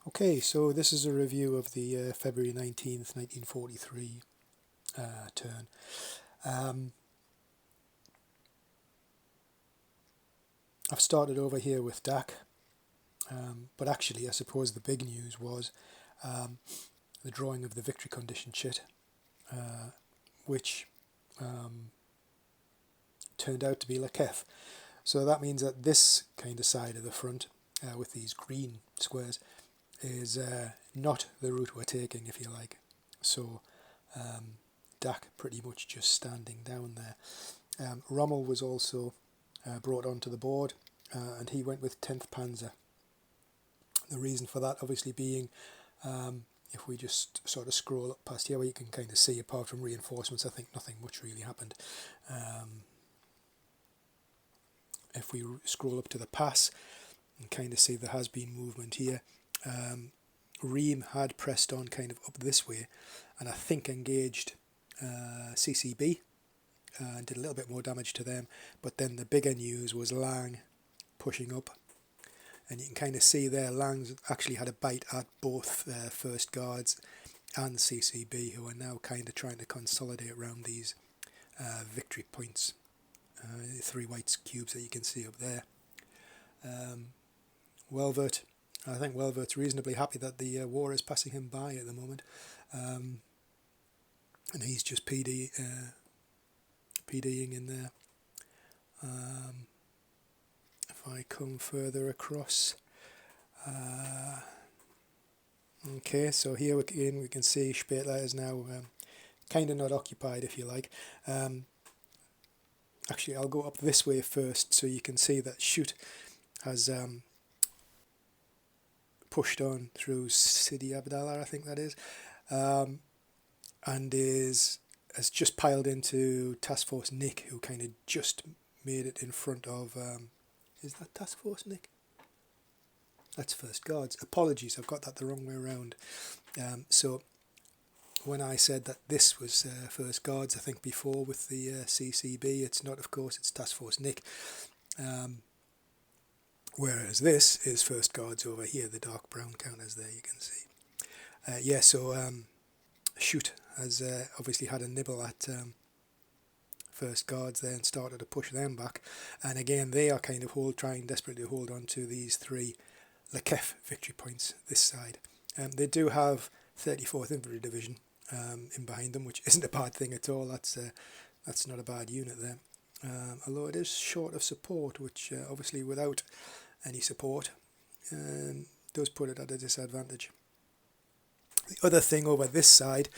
Okay, so this is a review of the February 19th, 1943 turn. I've started over here with Dak, but actually I suppose the big news was the drawing of the victory condition chit, which turned out to be Lakef. So that means that this kind of side of the front, with these green squares, is not the route we're taking, if you like. So Dak pretty much just standing down there. Rommel was also brought onto the board, and he went with 10th Panzer. The reason for that obviously being, if we just sort of scroll up past here, where you can kind of see, apart from reinforcements, I think nothing much really happened. If we scroll up to the pass and kind of see there has been movement here, Ream had pressed on kind of up this way, and I think engaged CCB and did a little bit more damage to them. But then the bigger news was Lang pushing up, and you can kind of see there Lang's actually had a bite at both First Guards and CCB, who are now kind of trying to consolidate around these victory points, the three white cubes that you can see up there. Welvert, I think Welvert's reasonably happy that the war is passing him by at the moment, and he's just PDing in there. If I come further across, okay, so here again we can see Spitler is now kind of not occupied, if you like. Actually, I'll go up this way first, so you can see that Schutt has pushed on through Sidi Abdallah, I think that is, and has just piled into Task Force Nick, who kind of just made it in front of. Is that Task Force Nick? That's First Guards. Apologies, I've got that the wrong way around. So when I said that this was First Guards, I think before with the CCB, it's not, of course, it's Task Force Nick. Whereas this is First Guards over here, the dark brown counters there you can see. So Schutt has obviously had a nibble at First Guards there and started to push them back. And again, they are kind of trying desperately to hold on to these three Lakef victory points this side. They do have 34th Infantry Division in behind them, which isn't a bad thing at all. That's not a bad unit there. Although it is short of support, which obviously without any support does put it at a disadvantage. The other thing over this side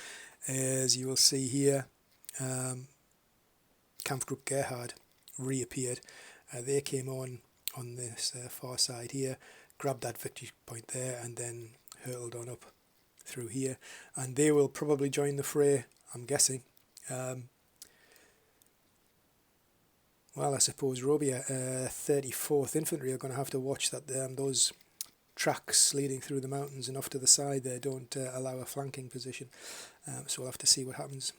is you will see here Kampfgruppe Gerhard reappeared. They came on this far side here, grabbed that victory point there, and then hurtled on up through here. And they will probably join the fray, I'm guessing. Well, I suppose Robia 34th Infantry are going to have to watch that those tracks leading through the mountains and off to the side there don't allow a flanking position. So we'll have to see what happens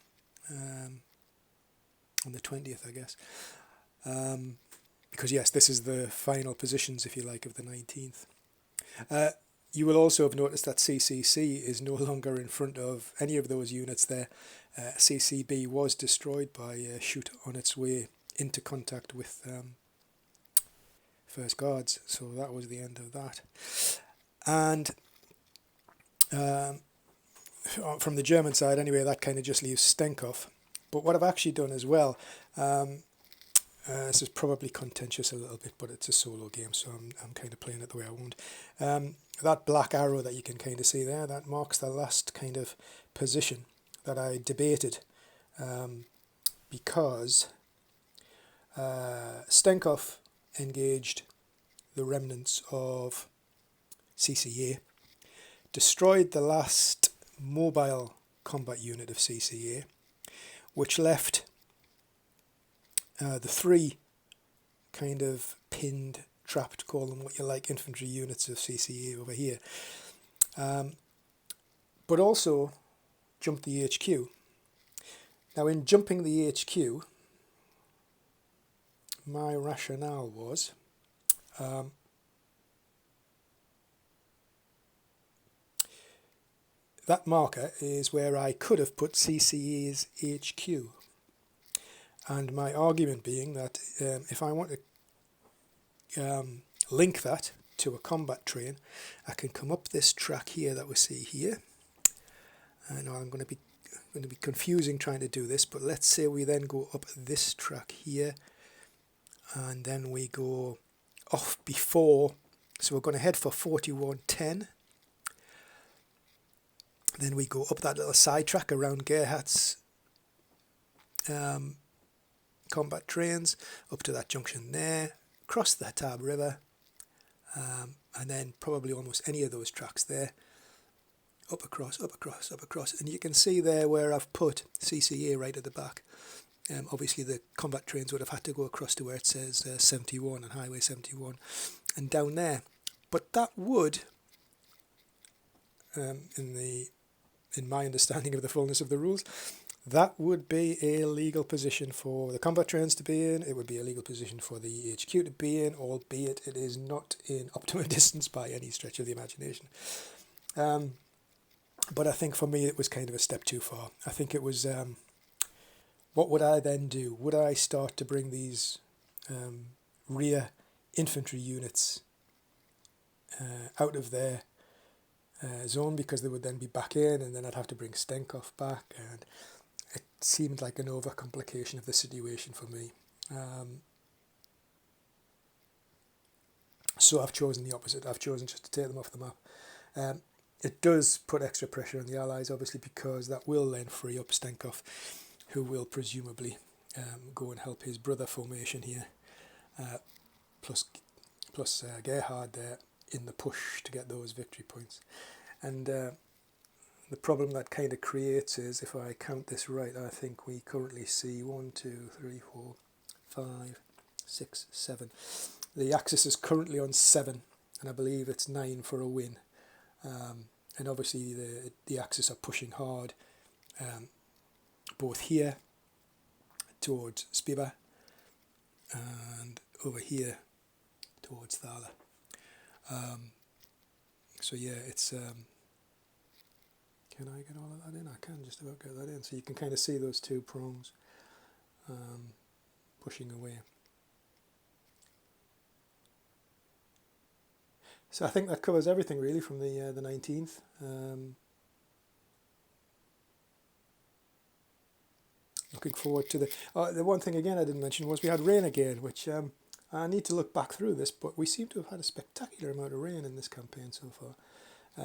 on the 20th, I guess. Because, yes, this is the final positions, if you like, of the 19th. You will also have noticed that CCC is no longer in front of any of those units there. CCB was destroyed by Schutt on its way into contact with First Guards, so that was the end of that. And from the German side anyway, that kind of just leaves Stenkov. But what I've actually done as well, this is probably contentious a little bit, but it's a solo game, so I'm kind of playing it the way I want. That black arrow that you can kind of see there, that marks the last kind of position that I debated, because Stenkov engaged the remnants of CCA, destroyed the last mobile combat unit of CCA, which left the three kind of pinned, trapped, call them what you like, infantry units of CCA over here, but also jumped the HQ. Now, in jumping the HQ, my rationale was that marker is where I could have put CCA's HQ. And my argument being that if I want to link that to a combat train, I can come up this track here that we see here. I know I'm going to be confusing trying to do this, but let's say we then go up this track here, and then we go off before, so we're going to head for 4110. Then we go up that little side track around Gerhardt's combat trains, up to that junction there, cross the Hatab River, and then probably almost any of those tracks there, up across, up across, up across. And you can see there where I've put CCA right at the back. Obviously the combat trains would have had to go across to where it says 71 and Highway 71 and down there. But that would, in my understanding of the fullness of the rules, that would be a legal position for the combat trains to be in. It would be a legal position for the HQ to be in, albeit it is not in optimum distance by any stretch of the imagination. But I think for me it was kind of a step too far. I think it was, what would I then do? Would I start to bring these rear infantry units out of their zone, because they would then be back in, and then I'd have to bring Stenkov back, and it seemed like an overcomplication of the situation for me. So I've chosen the opposite. I've chosen just to take them off the map. It does put extra pressure on the Allies, obviously, because that will then free up Stenkov, who will presumably go and help his brother formation here, plus Gerhard there in the push to get those victory points. And the problem that kind of creates is, if I count this right, I think we currently see 1, 2, 3, 4, 5, 6, 7. The Axis is currently on 7, and I believe it's 9 for a win. And obviously the Axis are pushing hard, both here towards Spiba and over here towards Thala. So yeah, it's can I get all of that in? I can just about get that in. So you can kind of see those two prongs pushing away. So I think that covers everything really from the 19th. Looking forward to the one thing again I didn't mention was we had rain again, which I need to look back through this, but we seem to have had a spectacular amount of rain in this campaign so far.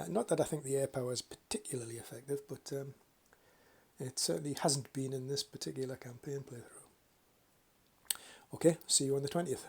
Not that I think the air power is particularly effective, but it certainly hasn't been in this particular campaign playthrough. Okay, see you on the 20th.